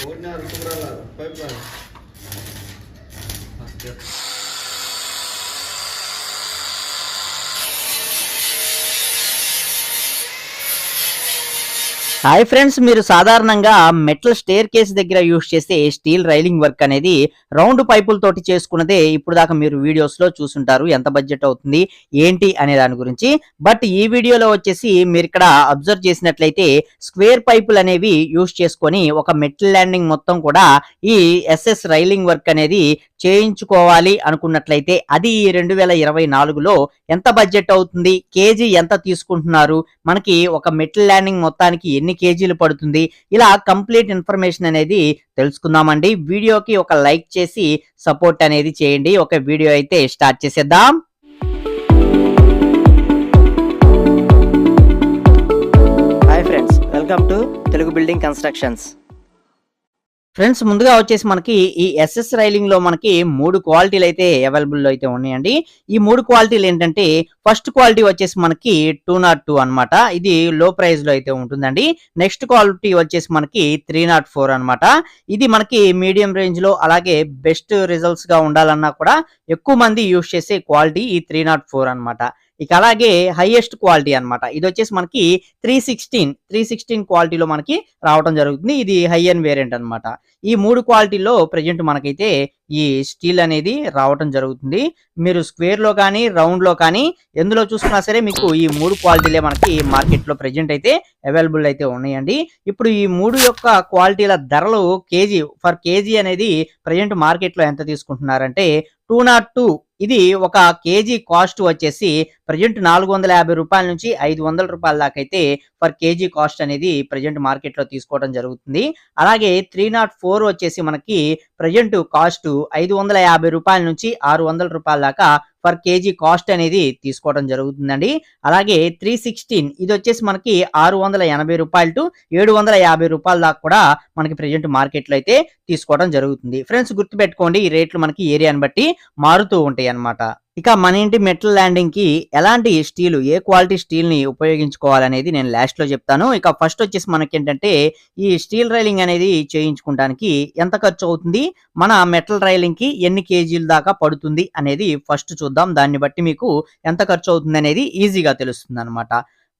ordinary Kubrala pipeline. Hi friends, మీరు సాధారణంగా metal stair case దగ్గర యూస్ చేసే స్టీల్ రైలింగ్ వర్క్ అనేది రౌండ్ పైపులతోటి చేసుకున్నదే ఇప్పుడు దాకా మీరు వీడియోస్ లో చూసుంటారు. ఎంత బడ్జెట్ అవుతుంది ఏంటి అనే దాని గురించి. బట్ ఈ వీడియోలో వచ్చేసి మీరు ఇక్కడ అబ్జర్వ్ చేసినట్లయితే స్క్వేర్ పైపులు అనేవి యూస్ చేసుకొని ఒక మెటల్ ల్యాండింగ్ మొత్తం కూడా ఈ ఎస్ఎస్ రైలింగ్ వర్క్ అనేది చేయించుకోవాలి అనుకున్నట్లయితే అది 2024లో ఎంత బడ్జెట్ అవుతుంది, కేజీ ఎంత తీసుకుంటున్నారు, మనకి ఒక మెటల్ ల్యాండింగ్ మొత్తానికి ఎన్ని కేజీలు పడుతుంది, ఇలా కంప్లీట్ ఇన్ఫర్మేషన్ అనేది తెలుసుకుందామండి. వీడియోకి ఒక లైక్ చేసి సపోర్ట్ అనేది చేయండి. ఒక వీడియో అయితే స్టార్ట్ చేసేద్దాం. Hi friends, welcome to Telugu building constructions. Friends, ముందుగా వచ్చేసి మనకి ఈ ఎస్ఎస్ రైలింగ్ లో మనకి 3 క్వాలిటీలు అయితే అవైలబుల్ అయితే ఉన్నాయండి. ఈ 3 క్వాలిటీలు ఏంటంటే, ఫస్ట్ క్వాలిటీ వచ్చేసి మనకి 202 అన్నమాట. ఇది లో ప్రైస్ లో అయితే ఉంటుందండి. నెక్స్ట్ క్వాలిటీ వచ్చేసి మనకి 304 అన్నమాట. ఇది మనకి మీడియం రేంజ్ లో అలాగే బెస్ట్ రిజల్ట్స్ గా ఉండాలన్నా కూడా ఎక్కువ మంది యూస్ చేసే క్వాలిటీ ఈ 304 అన్నమాట. ఇక అలాగే హైయెస్ట్ క్వాలిటీ అన్నమాట. ఇది వచ్చేసి మనకి 316 క్వాలిటీలో మనకి రావడం జరుగుతుంది. ఇది హై అండ్ వేరియంట్ అన్నమాట. ఈ 3 క్వాలిటీలో ప్రెజెంట్ మనకైతే ఈ స్టీల్ అనేది రావడం జరుగుతుంది. మీరు స్క్వేర్ లో కానీ రౌండ్ లో కానీ ఎందులో చూసుకున్నా సరే మీకు ఈ 3 క్వాలిటీలే మనకి మార్కెట్ లో ప్రెజెంట్ అయితే అవైలబుల్ అయితే ఉన్నాయండి. ఇప్పుడు ఈ 3 యొక్క క్వాలిటీల ధరలు కేజీ అనేది ప్రెజెంట్ మార్కెట్ లో ఎంత తీసుకుంటున్నారంటే 202 ఇది ఒక కేజీ కాస్ట్ వచ్చేసి ప్రజెంట్ 450 రూపాయల నుంచి 500 రూపాయల దాకా అయితే పర్ కేజీ కాస్ట్ అనేది ప్రజెంట్ మార్కెట్ లో తీసుకోవడం జరుగుతుంది. అలాగే 304 వచ్చేసి మనకి ప్రజెంట్ కాస్ట్ 550 రూపాయల నుంచి 600 రూపాయల దాకా పర్ కేజీ కాస్ట్ అనేది తీసుకోవడం జరుగుతుందండి. అలాగే 316 ఇది వచ్చేసి మనకి 680 రూపాయలు టు 750 రూపాయల దాకా కూడా మనకి ప్రెజెంట్ మార్కెట్ లో అయితే తీసుకోవడం జరుగుతుంది. ఫ్రెండ్స్, గుర్తుపెట్టుకోండి, ఈ రేట్లు మనకి ఏరియాని బట్టి మారుతూ ఉంటాయి అన్నమాట. ఇక మన ఇంటి మెటల్ ల్యాండింగ్ కి ఎలాంటి స్టీల్, ఏ క్వాలిటీ స్టీల్ ని ఉపయోగించుకోవాలనేది నేను లాస్ట్ లో చెప్తాను. ఇక ఫస్ట్ వచ్చేసి మనకి ఏంటంటే ఈ స్టీల్ రైలింగ్ అనేది చేయించుకోవడానికి ఎంత ఖర్చు అవుతుంది, మన మెటల్ రైలింగ్ కి ఎన్ని కేజీల దాకా పడుతుంది అనేది ఫస్ట్ చూద్దాం. దాన్ని బట్టి మీకు ఎంత ఖర్చు అవుతుంది అనేది ఈజీగా తెలుస్తుంది అనమాట.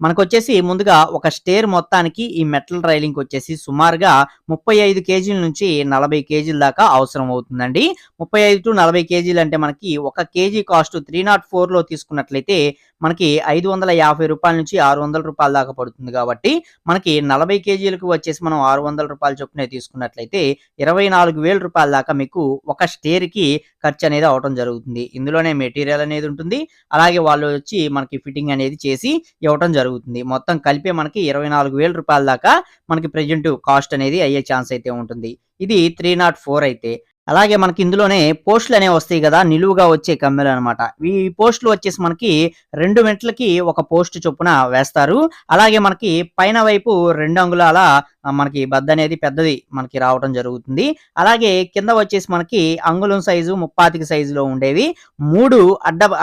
మనకు వచ్చేసి ముందుగా ఒక స్టేర్ మొత్తానికి ఈ మెటల్ రైలింగ్ వచ్చేసి సుమారుగా 35 కేజీల నుంచి 40 కేజీల దాకా అవసరం అవుతుందండి. 35 టు 40 కేజీలు అంటే మనకి ఒక కేజీ కాస్ట్ 304 లో తీసుకున్నట్లయితే మనకి 550 రూపాయల నుంచి 600 రూపాయల దాకా పడుతుంది. కాబట్టి మనకి 40 కేజీలకు వచ్చేసి మనం 600 రూపాయల చొప్పున తీసుకున్నట్లయితే 24,000 రూపాయల దాకా మీకు ఒక స్టేర్ కి ఖర్చు అనేది అవడం జరుగుతుంది. ఇందులోనే మెటీరియల్ అనేది ఉంటుంది, అలాగే వాళ్ళు వచ్చి మనకి ఫిట్టింగ్ అనేది చేసి ఇవ్వడం జరుగుతుంది. మొత్తం కలిపి మనకి 24,000 రూపాయల దాకా మనకి ప్రెజెంట్ కాస్ట్ అనేది అయ్యే ఛాన్స్ అయితే ఉంటుంది. ఇది 304 అయితే. అలాగే మనకి ఇందులోనే పోస్టులు అనేవి వస్తాయి కదా, నిలువుగా వచ్చే కమ్మెలు అనమాట. ఈ పోస్టులు వచ్చేసి మనకి 2 మెట్లకి ఒక పోస్ట్ చొప్పున వేస్తారు. అలాగే మనకి పైన వైపు 2 అంగుళాల మనకి బద్ద అనేది పెద్దది మనకి రావడం జరుగుతుంది. అలాగే కింద వచ్చేసి మనకి అంగుళం సైజు 35 సైజులో ఉండేవి 3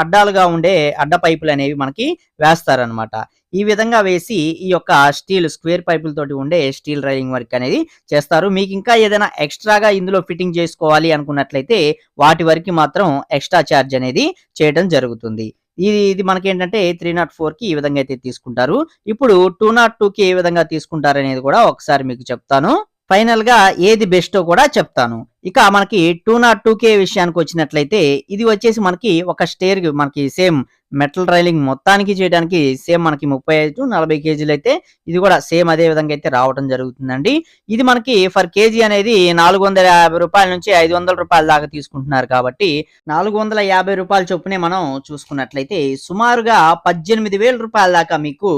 అడ్డాలుగా ఉండే అడ్డ పైపులు అనేవి మనకి వేస్తారనమాట. ఈ విధంగా వేసి ఈ యొక్క స్టీల్ స్క్వేర్ పైపులతోటి ఉండే స్టీల్ రైలింగ్ వర్క్ అనేది చేస్తారు. మీకు ఇంకా ఏదైనా ఎక్స్ట్రాగా ఇందులో ఫిట్టింగ్ చేసుకోవాలి అనుకున్నట్లయితే వాటి వరకు మాత్రం ఎక్స్ట్రా ఛార్జ్ అనేది చేయడం జరుగుతుంది. ఇది మనకి ఏంటంటే 304కి ఈ విధంగా అయితే తీసుకుంటారు. ఇప్పుడు 202కి ఏ విధంగా తీసుకుంటారు అనేది కూడా ఒకసారి మీకు చెప్తాను. ఫైనల్ గా ఏది బెస్టో కూడా చెప్తాను. ఇక మనకి 202K విషయానికి వచ్చినట్లయితే ఇది వచ్చేసి మనకి ఒక స్టేర్ మనకి సేమ్ మెటల్ రైలింగ్ మొత్తానికి చేయడానికి సేమ్ మనకి 35 టు 40 కేజీలు అయితే ఇది కూడా సేమ్ అదే విధంగా అయితే రావడం జరుగుతుందండి. ఇది మనకి ఫర్ కేజీ అనేది 450 రూపాయల నుంచి 500 రూపాయల దాకా తీసుకుంటున్నారు. కాబట్టి 450 రూపాయల చొప్పునే మనం చూసుకున్నట్లయితే సుమారుగా 18,000 రూపాయల దాకా మీకు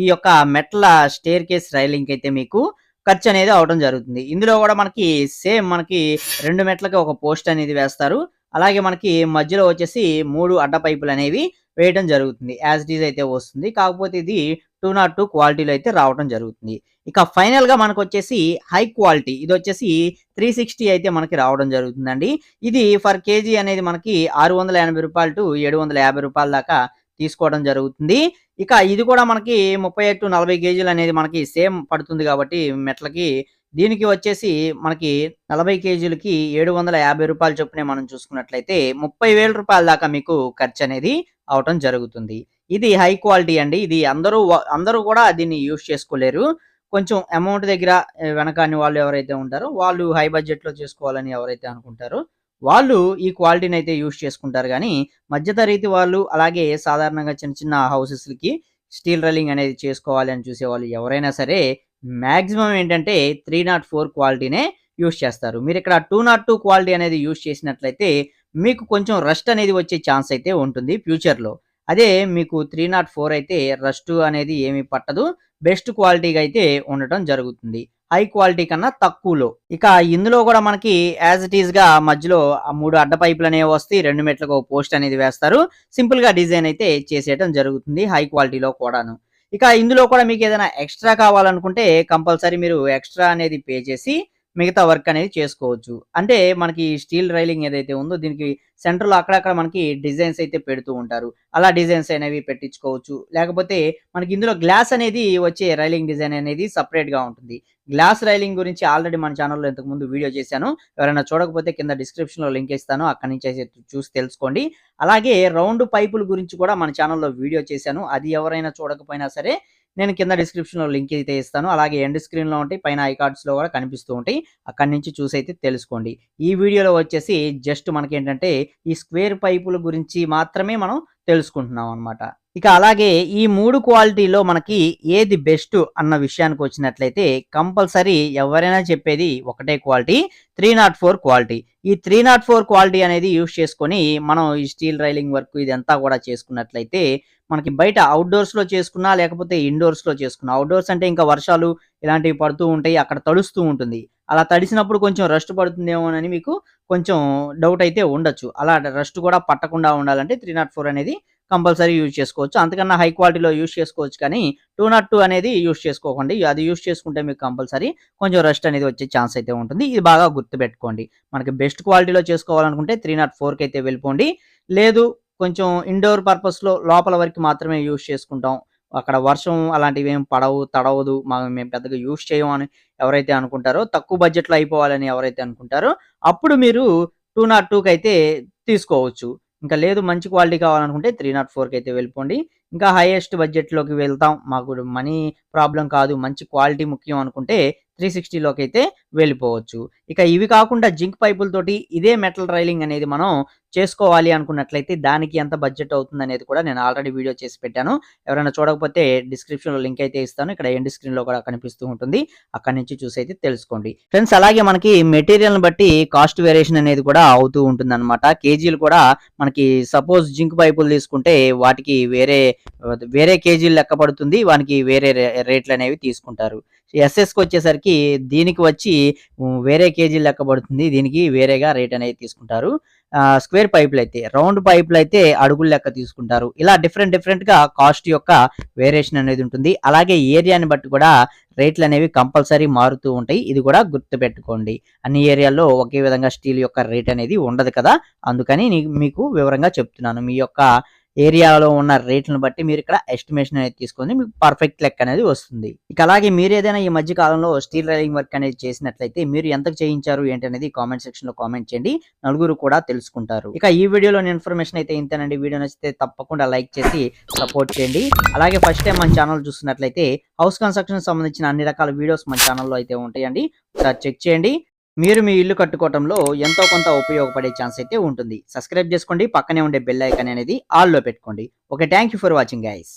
ఈ యొక్క మెటల్ స్టేర్ కేస్ రైలింగ్ అయితే మీకు ఖర్చు అనేది అవడం జరుగుతుంది. ఇందులో కూడా మనకి సేమ్ మనకి 2 మెట్లకి ఒక పోస్ట్ అనేది వేస్తారు. అలాగే మనకి మధ్యలో వచ్చేసి 3 అడ్డ పైపులు అనేవి వేయడం జరుగుతుంది. యాజ్ ఇట్ ఈజ్ అయితే వస్తుంది. కాకపోతే ఇది 202 క్వాలిటీలో అయితే రావడం జరుగుతుంది. ఇక ఫైనల్ గా మనకు వచ్చేసి హై క్వాలిటీ ఇది వచ్చేసి 360 అయితే మనకి రావడం జరుగుతుందండి. ఇది ఫర్ కేజీ అనేది మనకి 680 రూపాయలు టు 750 రూపాయల దాకా తీసుకోవడం జరుగుతుంది. ఇక ఇది కూడా మనకి 35 టు 40 కేజీలు అనేది మనకి సేమ్ పడుతుంది కాబట్టి మెట్లకి దీనికి వచ్చేసి మనకి 40 కేజీలకి రూ. 750 చొప్పునే మనం చూసుకున్నట్లయితే రూ. 30,000 దాకా మీకు ఖర్చనేది అవ్వటం జరుగుతుంది. ఇది హై క్వాలిటీ అండి. ఇది అందరూ కూడా దీన్ని యూజ్ చేసుకోలేరు. కొంచెం అమౌంట్ దగ్గర వెనకాని వాళ్ళు ఎవరైతే ఉంటారో వాళ్ళు హై బడ్జెట్‌లో చేసుకోవాలని ఎవరైతే అనుకుంటారో వాళ్ళు ఈ క్వాలిటీనైతే యూజ్ చేసుకుంటారు గానీ, మధ్య తరగతి వాళ్ళు అలాగే సాధారణంగా చిన్న చిన్న హౌసెస్‌లకి స్టీల్ రైలింగ్ అనేది చేసుకోవాలి అని చూసేవాళ్ళు ఎవరైనా సరే మాక్సిమం ఏంటంటే 304 క్వాలిటీనే యూజ్ చేస్తారు. మీరిక్కడ 202 క్వాలిటీ అనేది యూజ్ చేసినట్లయితే మీకు కొంచెం రస్ట్ అనేది వచ్చే ఛాన్స్ అయితే ఉంటుంది ఫ్యూచర్‌లో. అదే మీకు 304 అయితే రస్ట్ అనేది ఏమీ పట్టదు. బెస్ట్ క్వాలిటీగా అయితే ఉండటం జరుగుతుంది. హై క్వాలిటీ కన్నా తక్కువలో. ఇక ఇందులో గూడా మనకి యాజ్ ఇట్ ఈస్‌గా మధ్యలో ఆ 3 అడ్డ పైపులనేవి వస్తాయి. 2 మెట్లకు ఒక పోస్ట్ అనేది వేస్తారు. సింపుల్‌గా డిజైన్ అయితే చేసేయటం జరుగుతుంది హై క్వాలిటీలో కూడాను. ఇక ఇందులో కూడా మీకేదైనా ఎక్స్‌ట్రా కావాలనుకుంటే కంపల్సరీ మీరు ఎక్స్‌ట్రా అనేది పే చేసి మిగతా వర్క్ అనేది చేసుకోవచ్చు. అంటే మనకి స్టీల్ రైలింగ్ ఏదైతే ఉందో దీనికి సెంటర్‌లో అక్కడక్కడ మనకి డిజైన్స్ అయితే పెడుతూ ఉంటారు. అలా డిజైన్స్ అనేవి పెట్టించుకోవచ్చు. లేకపోతే మనకి ఇందులో గ్లాస్ అనేది వచ్చే రైలింగ్ డిజైన్ అనేది సెపరేట్‌గా ఉంటుంది. గ్లాస్ రైలింగ్ గురించి ఆల్రెడీ మన ఛానెల్‌లో ఇంతకుముందు వీడియో చేశాను. ఎవరైనా చూడకపోతే కింద డిస్క్రిప్షన్‌లో లింక్ ఇస్తాను. అక్కడి నుంచి అయితే చూసి తెలుసుకోండి. అలాగే రౌండ్ పైపుల గురించి కూడా మన ఛానెల్‌లో వీడియో చేశాను. అది ఎవరైనా చూడకపోయినా సరే నేను కింద డిస్క్రిప్షన్‌లో లింక్ అయితే ఇస్తాను. అలాగే ఎండ్ స్క్రీన్‌లో ఉంటాయి. పైన ఐ కార్డ్స్‌లో కూడా కనిపిస్తూ ఉంటాయి. అక్కడి నుంచి చూసైతే తెలుసుకోండి. ఈ వీడియోలో వచ్చేసి జస్ట్ మనకేంటంటే ఈ స్క్వేర్ పైపుల గురించి మాత్రమే మనం తెలుసుకుంటున్నాం అన్నమాట. ఇక అలాగే ఈ 3 క్వాలిటీలో మనకి ఏది బెస్ట్ అన్న విషయానికొచ్చినట్లయితే కంపల్సరీ ఎవరైనా చెప్పేది ఒకటే క్వాలిటీ 304 క్వాలిటీ. ఈ 304 క్వాలిటీ అనేది యూజ్ చేసుకొని మనం ఈ స్టీల్ రైలింగ్ వర్క్ ఇదంతా కూడా చేసుకున్నట్లయితే మనకి బయట అవుట్‌డోర్స్‌లో చేసుకున్నా లేకపోతే ఇండోర్స్‌లో చేసుకున్నా అవుట్‌డోర్స్ అంటే ఇంకా వర్షాలు ఇలాంటివి పడుతూ ఉంటాయి. అక్కడ తడుస్తూ ఉంటుంది. అలా తడిసినప్పుడు కొంచెం రస్ట్ పడుతుందేమోనని మీకు కొంచెం డౌట్ అయితే ఉండొచ్చు. అలా రస్ట్ కూడా పట్టకుండా ఉండాలంటే 304 అనేది కంపల్సరీ యూజ్ చేసుకోవచ్చు. అంతకన్నా హై క్వాలిటీలో యూజ్ చేసుకోవచ్చు కానీ 202 అనేది యూజ్ చేసుకోకండి. అది యూజ్ చేసుకుంటే మీకు కంపల్సరీ కొంచెం రస్ట్ అనేది వచ్చే ఛాన్స్ అయితే ఉంటుంది. ఇది బాగా గుర్తుపెట్టుకోండి. మనకి బెస్ట్ క్వాలిటీలో చేసుకోవాలనుకుంటే 304కి అయితే వెళ్ళిపోండి. లేదు కొంచెం ఇండోర్ పర్పస్‌లో లోపల వరకు మాత్రమే యూజ్ చేసుకుంటాం. అక్కడ వర్షం అలాంటివేం పడవు, తడవదు. మేము పెద్దగా యూజ్ చేయము అని ఎవరైతే అనుకుంటారో, తక్కువ బడ్జెట్‌లో అయిపోవాలని ఎవరైతే అనుకుంటారో, అప్పుడు మీరు 202 కైతే తీసుకోవచ్చు. ఇంకా లేదు మంచి క్వాలిటీ కావాలనుకుంటే 304 కైతే వెళ్ళిపోండి. ఇంకా హైయెస్ట్ బడ్జెట్‌లోకి వెళ్తాం. మాకు మనీ ప్రాబ్లమ్ కాదు. మంచి క్వాలిటీ ముఖ్యం అనుకుంటే 360లోకైతే వెళ్ళిపోవచ్చు. ఇక ఇవి కాకుండా జింక్ పైపులతోటి ఇదే మెటల్ రైలింగ్ అనేది మనం చేసుకోవాలి అనుకున్నట్లయితే దానికి ఎంత బడ్జెట్ అవుతుందనేది కూడా నేను ఆల్రెడీ వీడియో చేసి పెట్టాను. ఎవరైనా చూడకపోతే డిస్క్రిప్షన్‌లో లింక్ అయితే ఇస్తాను. ఇక్కడ ఎండ్ స్క్రీన్‌లో కూడా కనిపిస్తూ ఉంటుంది. అక్కడి నుంచి చూసైతే తెలుసుకోండి. ఫ్రెండ్స్ అలాగే మనకి మెటీరియల్‌ని బట్టి కాస్ట్ వేరియేషన్ అనేది కూడా అవుతూ ఉంటుందన్నమాట. కేజీలు కూడా మనకి సపోజ్ జింక్ పైపులు తీసుకుంటే వాటికి వేరే కేజీలు లెక్క పడుతుంది. వానికి వేరే రేట్లనేవి తీసుకుంటారు. ఎస్ఎస్‌కొచ్చేసరికి దీనికి వచ్చి వేరే కేజీలు లెక్క పడుతుంది. దీనికి వేరేగా రేట్ అనేది తీసుకుంటారు. స్క్వేర్ పైపులైతే, రౌండ్ పైపులైతే అడుగుల లెక్క తీసుకుంటారు. ఇలా డిఫరెంట్‌గా కాస్ట్ యొక్క వేరియేషన్ అనేది ఉంటుంది. అలాగే ఏరియాని బట్టి కూడా రేట్లనేవి కంపల్సరీ మారుతూ ఉంటాయి. ఇది కూడా గుర్తుపెట్టుకోండి. అన్ని ఏరియాల్లో ఒకే విధంగా స్టీల్ యొక్క రేట్ అనేది ఉండదు కదా! అందుకని మీకు వివరంగా చెప్తున్నాను. మీ యొక్క ఏరియాలో ఉన్న రేట్లను బట్టి మీరు ఇక్కడ ఎస్టిమేషన్ అనేది తీసుకొని మీకు పర్ఫెక్ట్ లెక్క అనేది వస్తుంది. ఇక అలాగే మీరేదైనా ఈ మధ్య కాలంలో స్టీల్ రైలింగ్ వర్క్ అనేది చేసినట్లయితే మీరు ఎంతకు చేయించారు ఏంటనేది కామెంట్ సెక్షన్‌లో కామెంట్ చేయండి. నలుగురు కూడా తెలుసుకుంటారు. ఇక ఈ వీడియోలోని ఇన్ఫర్మేషన్ అయితే ఇంతేనండి. వీడియో నచ్చితే తప్పకుండా లైక్ చేసి సపోర్ట్ చేయండి. అలాగే ఫస్ట్ టైం మన ఛానల్ చూస్తున్నట్లయితే హౌస్ కన్‌స్ట్రక్షన్ సంబంధించిన అన్ని రకాల వీడియోస్ మన ఛానల్‌లో అయితే ఉంటాయండి. ఒకసారి చెక్ చేయండి. మీరు మీ ఇల్లు కట్టుకోవటంలో ఎంతో కొంత ఉపయోగపడే ఛాన్స్ అయితే ఉంటుంది. సబ్స్క్రైబ్ చేసుకోండి. పక్కనే ఉండే బెల్ ఐకాన్ అనేది ఆల్‌లో పెట్టుకోండి. Okay. Thank you for watching guys.